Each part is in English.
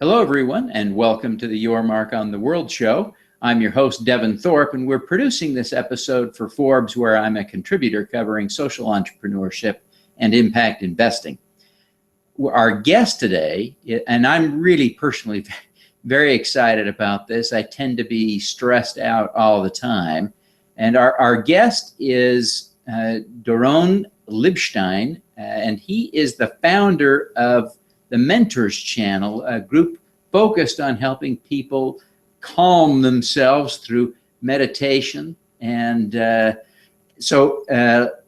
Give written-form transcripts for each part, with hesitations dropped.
Hello, everyone, and welcome to the Your Mark on the World show. I'm your host, Devin Thorpe, and we're producing this episode for Forbes, where I'm a contributor covering social entrepreneurship and impact investing. Our guest today, and I'm really personally very excited about this. I tend to be stressed out all the time. And our guest is Doron Libshtein, and he is the founder of the Mentors Channel, a group focused on helping people calm themselves through meditation. And so,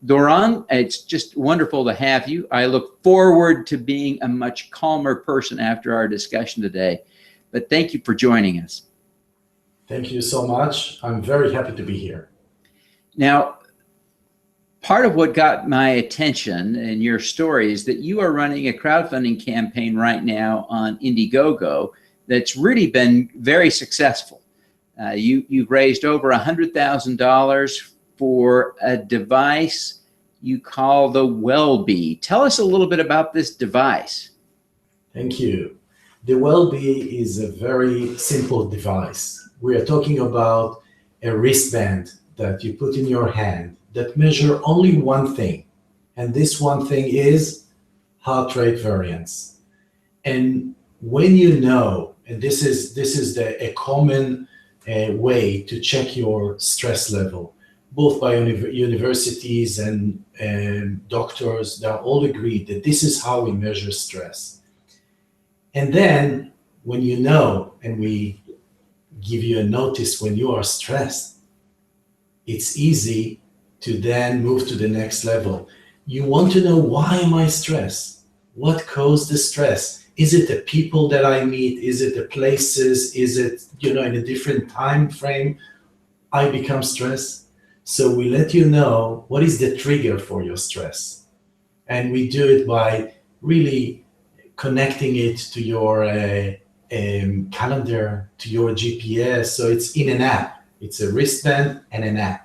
Doron, it's just wonderful to have you. I look forward to being a much calmer person after our discussion today. But thank you for joining us. Thank you so much. I'm very happy to be here. Now, part of what got my attention in your story is that you are running a crowdfunding campaign right now on Indiegogo that's really been very successful. You've raised over $100,000 for a device you call the WellBe. Tell us a little bit about this device. Thank you. The WellBe is a very simple device. We are talking about a wristband that you put in your hand that measure only one thing, and this one thing is heart rate variance. And when you know, and this is a common way to check your stress level, both by universities and doctors, they all agree that this is how we measure stress. And then when you know, and we give you a notice when you are stressed, it's easy to then move to the next level. You want to know, why am I stressed? What caused the stress? Is it the people that I meet? Is it the places? Is it, in a different time frame I become stressed? So we let you know what is the trigger for your stress. And we do it by really connecting it to your calendar, to your GPS. So it's in an app. It's a wristband and an app.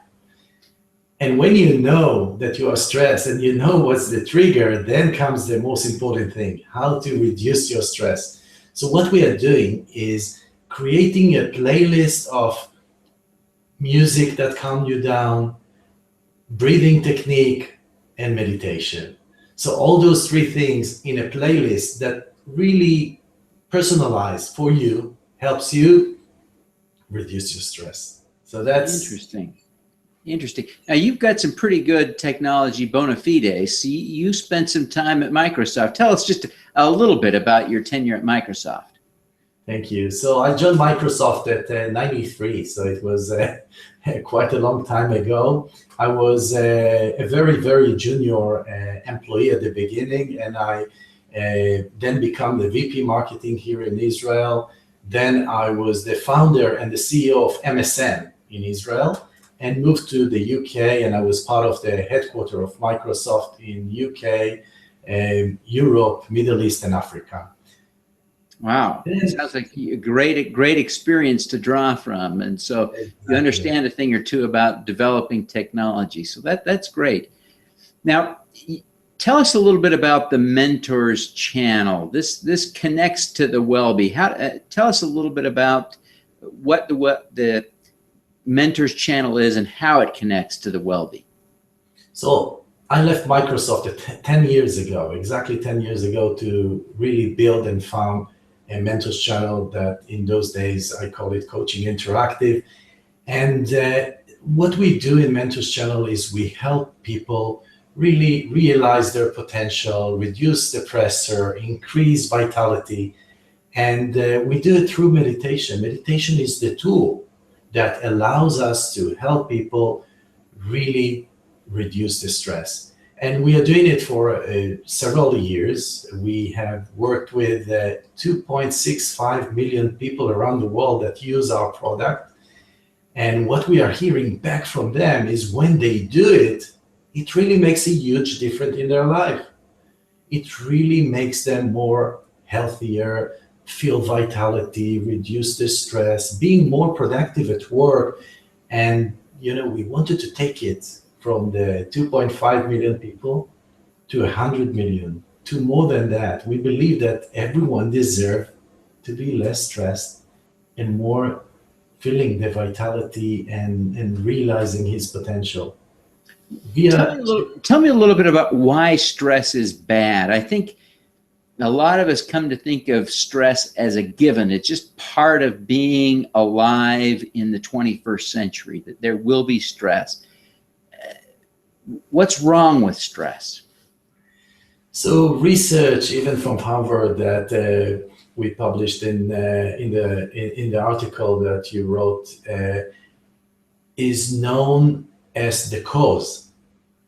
And when you know that you are stressed and you know what's the trigger, then comes the most important thing, how to reduce your stress. So what we are doing is creating a playlist of music that calm you down, breathing technique, and meditation. So all those three things in a playlist that really personalized for you helps you reduce your stress. So that's Interesting. Now, you've got some pretty good technology bona fides. You spent some time at Microsoft. Tell us just a little bit about your tenure at Microsoft. Thank you. So I joined Microsoft at 93, so it was quite a long time ago. I was a very, very junior employee at the beginning, and I then became the VP marketing here in Israel. Then I was the founder and the CEO of MSN in Israel, and moved to the UK, and I was part of the headquarters of Microsoft in UK, Europe, Middle East, and Africa. Wow, it sounds like a great experience to draw from, and so exactly. You understand a thing or two about developing technology. So that's great. Now, tell us a little bit about the Mentors Channel. This connects to the WellBe. Tell us a little bit about what the Mentors Channel is and how it connects to the WellBe. So I left Microsoft 10 years ago, exactly 10 years ago, to really build and found a Mentors Channel that in those days I call it Coaching Interactive. And what we do in Mentors Channel is we help people really realize their potential, reduce the pressure, increase vitality. And we do it through meditation. Meditation is the tool that allows us to help people really reduce the stress. And we are doing it for several years. We have worked with 2.65 million people around the world that use our product. And what we are hearing back from them is when they do it, it really makes a huge difference in their life. It really makes them more healthier, feel vitality, reduce the stress, being more productive at work. And, we wanted to take it from the 2.5 million people to 100 million, to more than that. We believe that everyone deserves to be less stressed and more feeling the vitality and realizing his potential. Tell me a little bit about why stress is bad. I think a lot of us come to think of stress as a given. It's just part of being alive in the 21st century, that there will be stress. What's wrong with stress? So research, even from Harvard, that we published in the article that you wrote, is known as the cause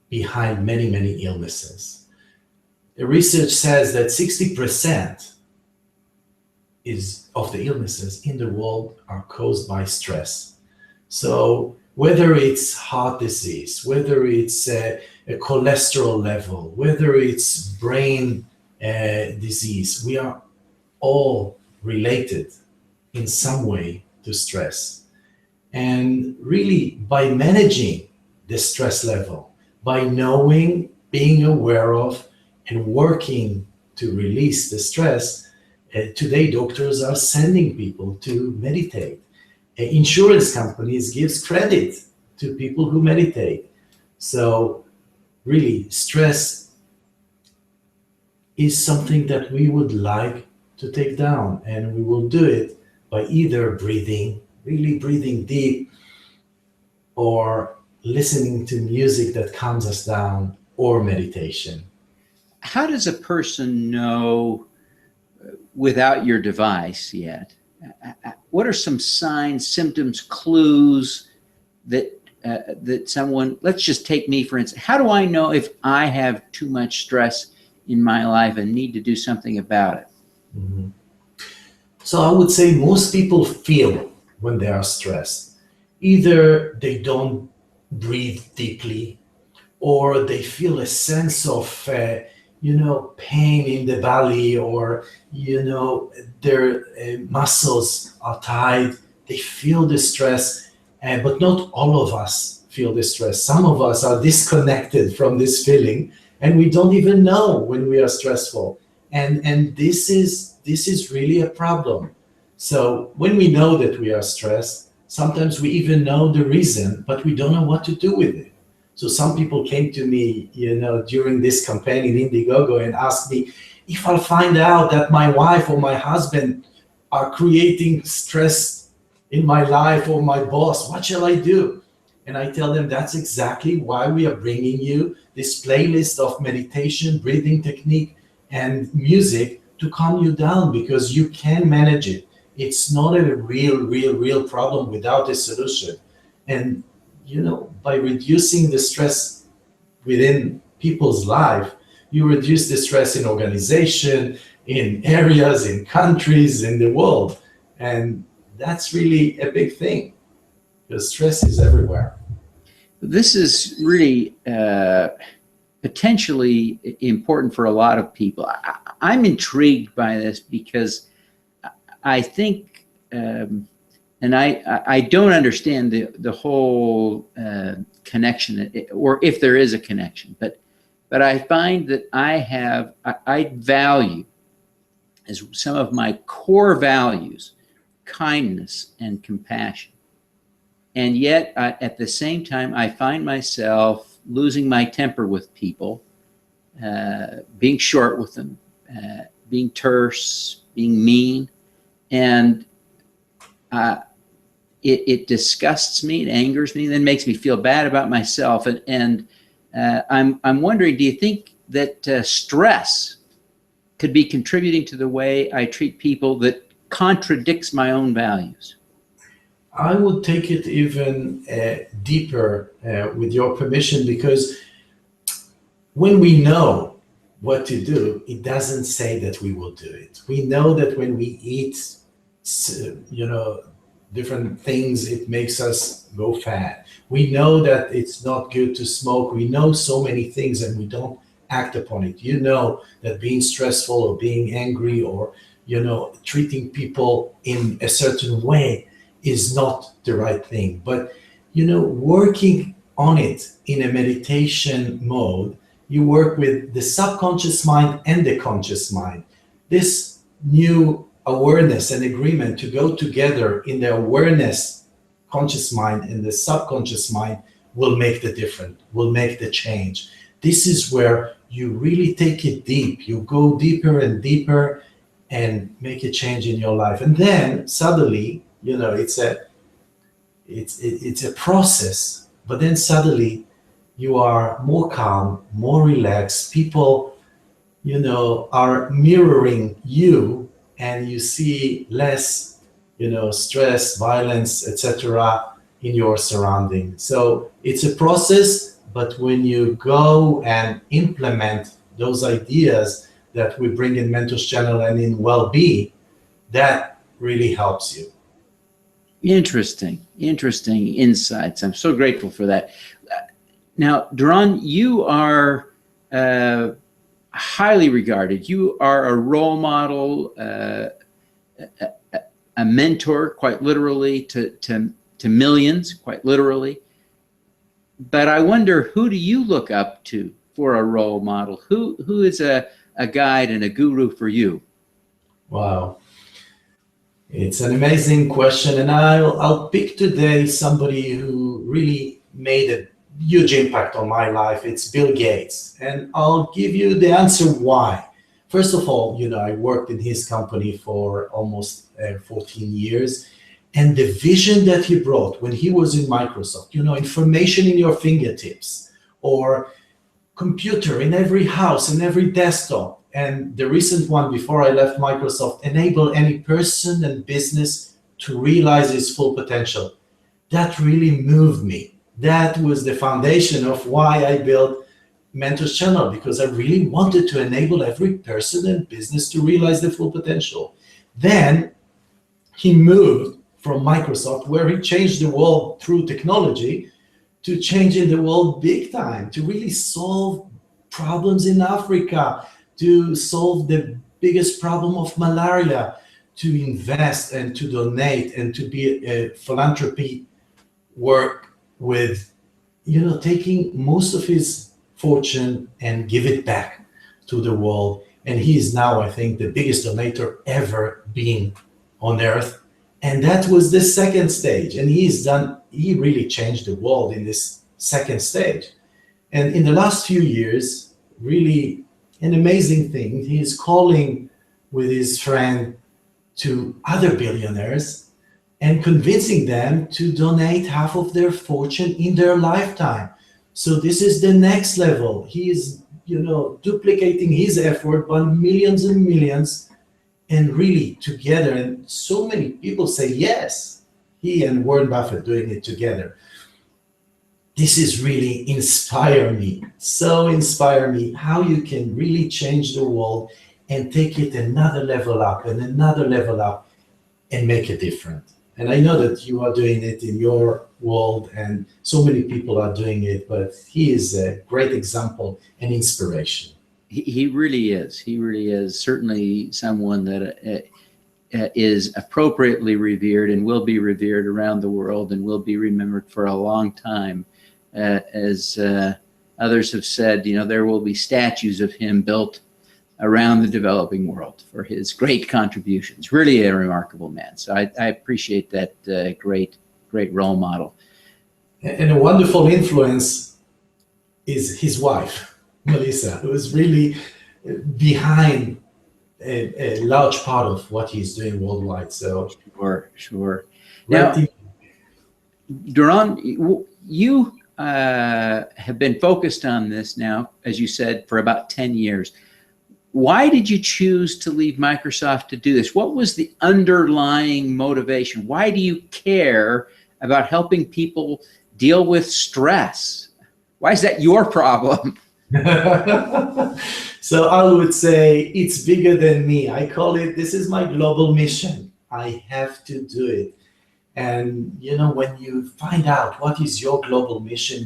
behind many, many illnesses. The research says that 60% of the illnesses in the world are caused by stress. So whether it's heart disease, whether it's a cholesterol level, whether it's brain disease, we are all related in some way to stress. And really, by managing the stress level, by knowing, being aware of, and working to release the stress, today doctors are sending people to meditate. Insurance companies gives credit to people who meditate. So really, stress is something that we would like to take down, and we will do it by either breathing, really breathing deep, or listening to music that calms us down, or meditation. How does a person know, without your device yet, what are some signs, symptoms, clues that someone, let's just take me for instance, how do I know if I have too much stress in my life and need to do something about it? Mm-hmm. So I would say most people feel when they are stressed. Either they don't breathe deeply, or they feel a sense of pain in the belly, or their muscles are tight. They feel the stress, but not all of us feel the stress. Some of us are disconnected from this feeling, and we don't even know when we are stressful. And this is really a problem. So when we know that we are stressed, sometimes we even know the reason, but we don't know what to do with it. So some people came to me, during this campaign in Indiegogo and asked me, if I'll find out that my wife or my husband are creating stress in my life, or my boss, what shall I do? And I tell them that's exactly why we are bringing you this playlist of meditation, breathing technique, and music to calm you down, because you can manage it. It's not a real problem without a solution. And by reducing the stress within people's life, you reduce the stress in organization, in areas, in countries, in the world. And that's really a big thing, because stress is everywhere. This is really potentially important for a lot of people. I'm intrigued by this because I think, and I don't understand the whole connection, or if there is a connection, but I find that I value, as some of my core values, kindness and compassion. And yet, at the same time, I find myself losing my temper with people, being short with them, being terse, being mean. And it disgusts me, it angers me, then makes me feel bad about myself. And I'm wondering, do you think that stress could be contributing to the way I treat people that contradicts my own values? I would take it even deeper, with your permission, because when we know what to do, it doesn't say that we will do it. We know that when we eat, different things, it makes us go fat. We know that it's not good to smoke. We know so many things, and we don't act upon it. You know that being stressful, or being angry, or treating people in a certain way is not the right thing. But working on it in a meditation mode, you work with the subconscious mind and the conscious mind. This new awareness and agreement to go together in the awareness conscious mind and the subconscious mind will make the difference, will make the change. This is where you really take it deep. You go deeper and deeper and make a change in your life. And then suddenly, it's a process, but then suddenly you are more calm, more relaxed. People, are mirroring you, and you see less, stress, violence, etc. in your surrounding. So it's a process, but when you go and implement those ideas that we bring in Mentors Channel and in WellBe, that really helps you. Interesting insights. I'm so grateful for that. Now, Doron, you are highly regarded. You are a role model, a mentor, quite literally, to millions, quite literally. But I wonder, who do you look up to for a role model? Who is a guide and a guru for you? Wow. It's an amazing question, and I'll pick today somebody who really made a huge impact on my life. It's Bill Gates, and I'll give you the answer why. First of all, I worked in his company for almost 14 years, and the vision that he brought when he was in Microsoft, information in your fingertips, or computer in every house, in every desktop. And the recent one before I left Microsoft, enable any person and business to realize its full potential. That really moved me. That was the foundation of why I built Mentors Channel, because I really wanted to enable every person and business to realize their full potential. Then he moved from Microsoft, where he changed the world through technology, to changing the world big time, to really solve problems in Africa, to solve the biggest problem of malaria, to invest and to donate and to be a philanthropy work with, taking most of his fortune and give it back to the world. And he is now, I think, the biggest donator ever been on earth. And that was the second stage. And he really changed the world in this second stage. And in the last few years, really an amazing thing, he is calling with his friend to other billionaires and convincing them to donate half of their fortune in their lifetime. So this is the next level. He is, duplicating his effort by millions and millions, and really together. And so many people say yes. He and Warren Buffett doing it together. This is really inspire me. So inspire me how you can really change the world and take it another level up and another level up and make a difference. And I know that you are doing it in your world, and so many people are doing it, but he is a great example and inspiration. He really is. He really is certainly someone that is appropriately revered and will be revered around the world and will be remembered for a long time. As others have said, there will be statues of him built around the developing world for his great contributions. Really a remarkable man. So I appreciate that great role model. And a wonderful influence is his wife, Melissa, who is really behind a large part of what he's doing worldwide. So Sure. Now, Doron, you have been focused on this now, as you said, for about 10 years. Why did you choose to leave Microsoft to do this? What was the underlying motivation? Why do you care about helping people deal with stress? Why is that your problem? So I would say it's bigger than me. I call it, this is my global mission. I have to do it. And, when you find out what is your global mission,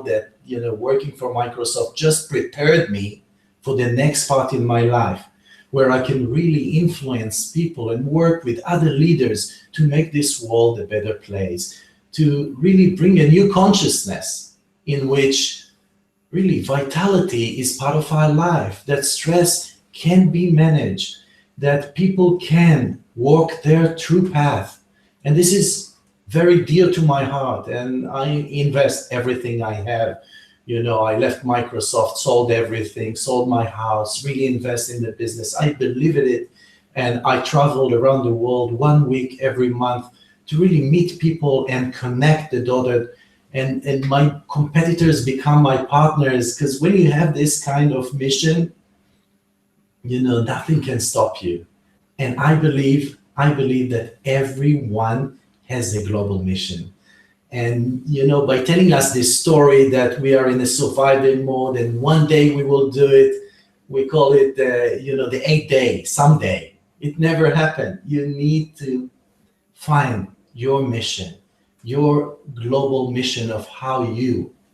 that, working for Microsoft just prepared me for the next part in my life, where I can really influence people and work with other leaders to make this world a better place, to really bring a new consciousness in which really vitality is part of our life, that stress can be managed, that people can walk their true path. And this is very dear to my heart, and I invest everything I have. I left Microsoft, sold everything, sold my house, really invest in the business. I believe in it. And I traveled around the world 1 week every month to really meet people and connect the dotted. And my competitors become my partners, because when you have this kind of mission, nothing can stop you. And I believe that everyone has a global mission. And, by telling us this story that we are in a survival mode and one day we will do it, we call it, the 8th day, someday. It never happened. You need to find your mission, your global mission of how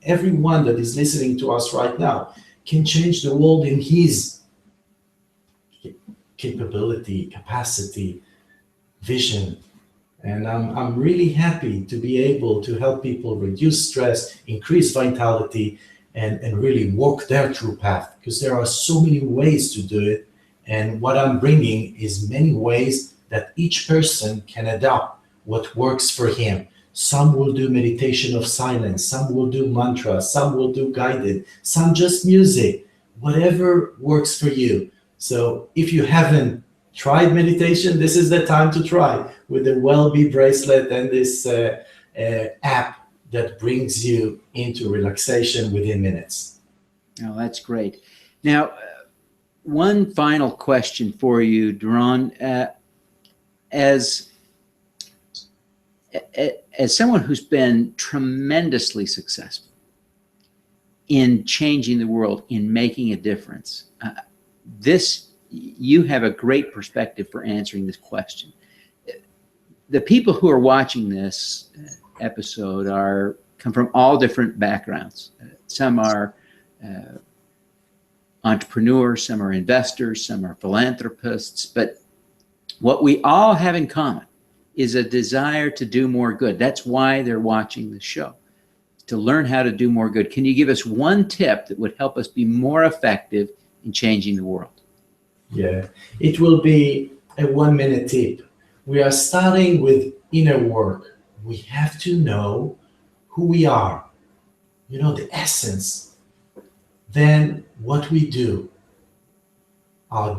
everyone that is listening to us right now, can change the world in his capability, capacity, vision. And I'm really happy to be able to help people reduce stress, increase vitality, and really walk their true path, because there are so many ways to do it. And what I'm bringing is many ways that each person can adopt what works for him. Some will do meditation of silence, some will do mantra, some will do guided, some just music, whatever works for you. So if you haven't tried meditation, this is the time to try with the WellBe bracelet and this app that brings you into relaxation within minutes. Oh, that's great. Now, one final question for you, Doron. As someone who's been tremendously successful in changing the world, in making a difference, you have a great perspective for answering this question. The people who are watching this episode come from all different backgrounds. Some are entrepreneurs, some are investors, some are philanthropists, but what we all have in common is a desire to do more good. That's why they're watching the show, to learn how to do more good. Can you give us one tip that would help us be more effective in changing the world? Yeah, it will be a 1-minute tip. We are starting with inner work. We have to know who we are, the essence. Then what we do, our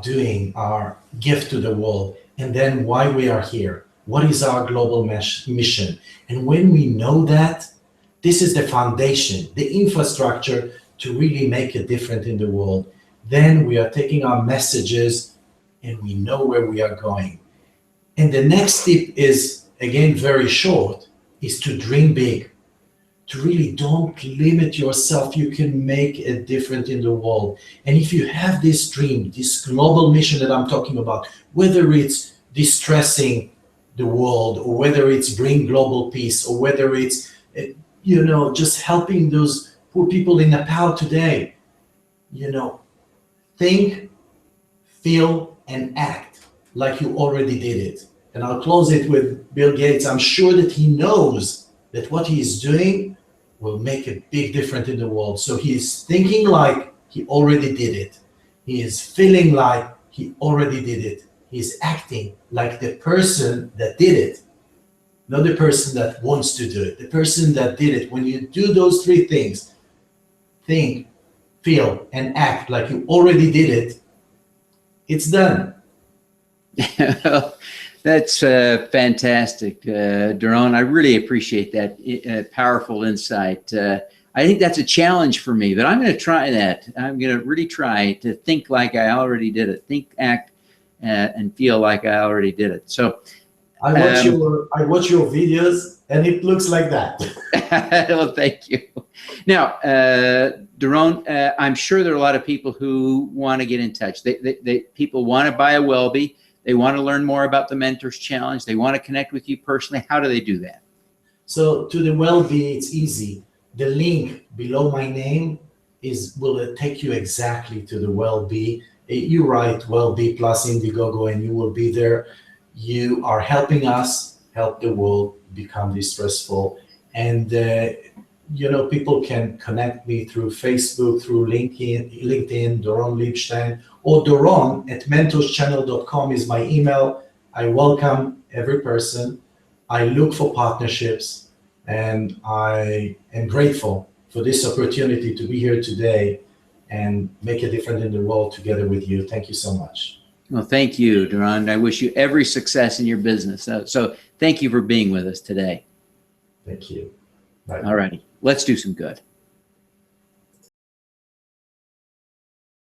gift to the world, and then why we are here. What is our global mission? And when we know that, this is the foundation, the infrastructure to really make a difference in the world. Then we are taking our messages and we know where we are going. And the next tip is, again, very short, is to dream big. To really don't limit yourself. You can make a difference in the world. And if you have this dream, this global mission that I'm talking about, whether it's distressing the world, or whether it's bring global peace, or whether it's, just helping those poor people in Nepal today, think, feel, and act like you already did it. And I'll close it with Bill Gates. I'm sure that he knows that what he is doing will make a big difference in the world. So he is thinking like he already did it. He is feeling like he already did it. He is acting like the person that did it, not the person that wants to do it, the person that did it. When you do those 3 things, think, feel, and act like you already did it, it's done. That's fantastic, Doron. I really appreciate that powerful insight. I think that's a challenge for me, but I'm going to try that. I'm going to really try to think like I already did it. Think, act, and feel like I already did it. So I watch your videos, and it looks like that. Well, thank you. Now, Doron, I'm sure there are a lot of people who want to get in touch. People want to buy a WellBe. They want to learn more about the Mentors Challenge. They want to connect with you personally. How do they do that? So to the WellBe, it's easy. The link below my name will take you exactly to the WellBe. You write WellBe plus Indiegogo and you will be there. You are helping us help the world become distressful. And people can connect me through Facebook, through LinkedIn, Doron Libshtein, or doron@mentorschannel.com is my email. I welcome every person. I look for partnerships, and I am grateful for this opportunity to be here today and make a difference in the world together with you. Thank you so much. Well, thank you, Doron. I wish you every success in your business. So thank you for being with us today. Thank you. Bye. All righty. Let's do some good.